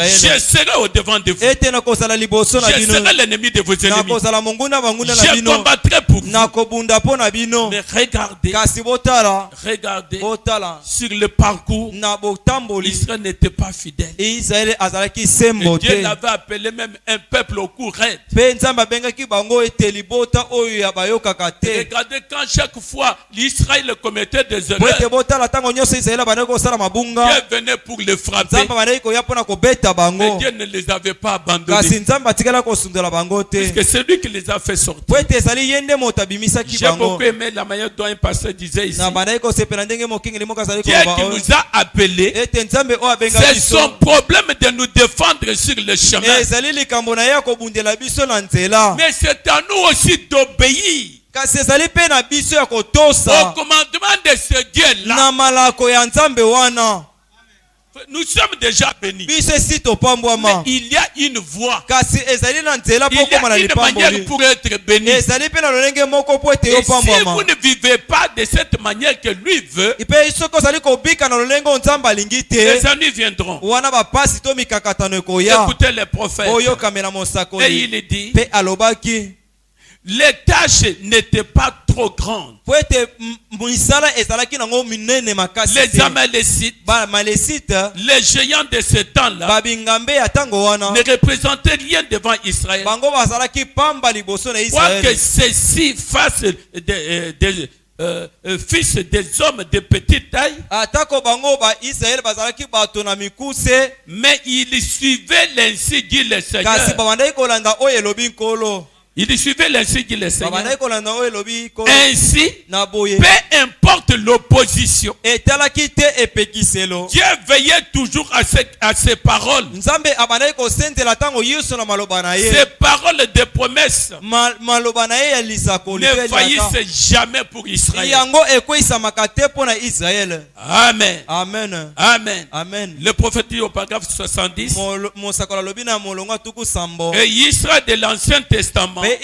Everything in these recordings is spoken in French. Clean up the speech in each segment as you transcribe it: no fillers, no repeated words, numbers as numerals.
Je serai au devant de vous. Je serai l'ennemi de vos ennemis. Je combattrai pour vous. Mais regardez sur le parcours. Israël n'était pas fidèle. Et Dieu l'avait appelé même un peuple au cou raide. Regardez quand chaque fois l'Israël commettait des erreurs, Dieu venait pour les frapper. Mais Dieu ne les avait pas abandonnés. Puisque c'est lui qui les a fait sortir. J'ai beaucoup aimé la manière dont un pasteur disait ici. Dieu qui nous a appelés, c'est son problème de nous défendre sur le chemin. Mais c'est à nous aussi d'obéir au commandement de ce Dieu-là. Nous sommes déjà bénis. Mais il y a une voie. Il y a une manière pour être béni. Et si vous ne vivez pas de cette manière que lui veut, les ennuis viendront. Écoutez les prophètes. Et il dit, les tâches n'étaient pas trop grandes. Les Amalécites, les géants de ce temps-là, ne représentaient rien devant Israël. Quoique ceux-ci fassent des fils des hommes de petite taille, mais ils suivaient l'insigne dit le Seigneur. Il suivait l'insigne dit le Seigneur. Ainsi, peu importe l'opposition, Dieu veillait toujours à ses paroles. Ces paroles de promesses ne faillissent jamais pour Israël. Amen. Amen. Amen. Amen. Le prophète dit au paragraphe 70, et Israël de l'Ancien Testament est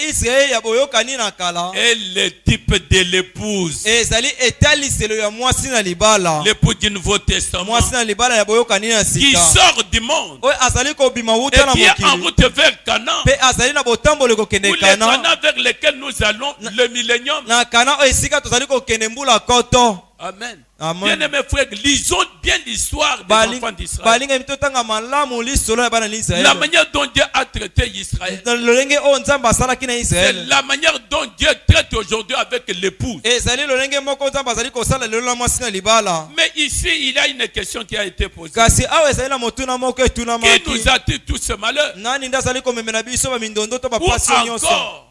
le type de l'épouse. L'épouse du Nouveau Testament qui sort du monde et qui est en route vers Canaan, ou les Canaan vers lesquels nous allons, le millénium. Amen. Bien-aimés frères, lisons bien l'histoire des enfants d'Israël. La manière dont Dieu a traité Israël, c'est la manière dont Dieu traite aujourd'hui avec l'épouse. Mais ici, il y a une question qui a été posée. Qui nous attire tout ce malheur? Ou encore,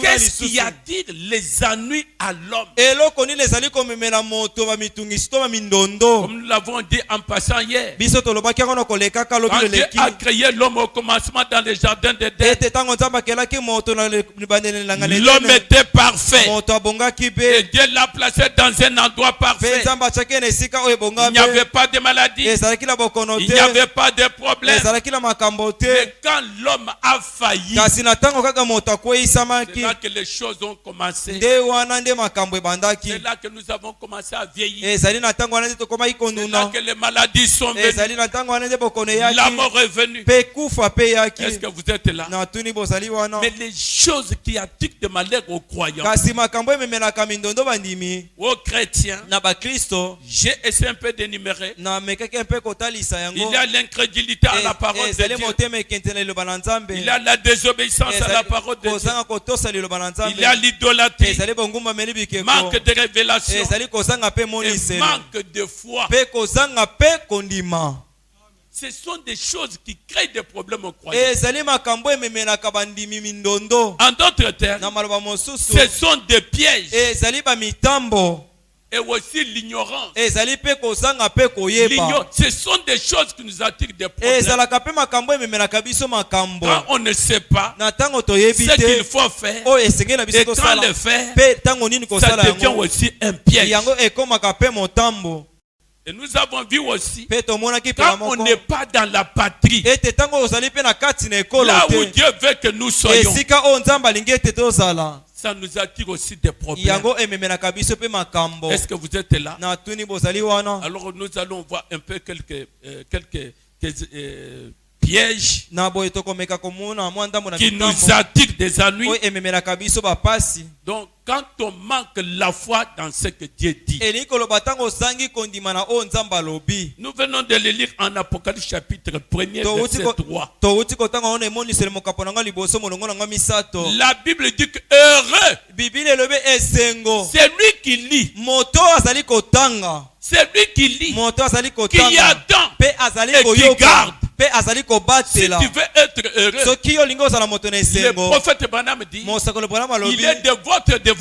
qu'est-ce qui attire les ennuis à l'homme? Comme nous l'avons dit en passant hier, quand Dieu a créé l'homme au commencement dans le jardin d'Éden, l'homme était parfait. Et Dieu l'a placé dans un endroit parfait. Il n'y avait pas de maladie. Il n'y avait pas de problème. Mais quand l'homme a failli, c'est là que les choses ont commencé. C'est là que nous avons commencé à vieillir. C'est là que les maladies sont venues. La mort est venue. Est-ce que vous êtes là? Mais les choses qui attirent de malheur aux croyants, aux chrétiens, j'ai essayé un peu d'énumérer. Il y a l'incrédulité à la parole de Dieu. Il y a la désobéissance à la parole de Dieu. Il y a l'idolâtrie, manque de révélation et manque de foi. Ce sont des choses qui créent des problèmes aux croyants. En d'autres termes, ce sont des pièges. Et aussi l'ignorance. Ce sont des choses qui nous attirent des problèmes. Quand on ne sait pas ce qu'il faut faire, et quand le faire, ça devient aussi un piège. Et nous avons vu aussi, quand on n'est pas dans la patrie, là où Dieu veut que nous soyons, ça nous attire aussi des problèmes. Est-ce que vous êtes là? Alors nous allons voir un peu quelques pièges qui nous attirent des ennuis. Donc, quand on manque la foi dans ce que Dieu dit, nous venons de le lire en Apocalypse chapitre 1er, verset 3. La Bible dit que heureux, c'est lui qui lit. C'est lui qui lit, qui attend et qui garde. Si tu veux être heureux, le prophète Branham dit, il est de votre devoir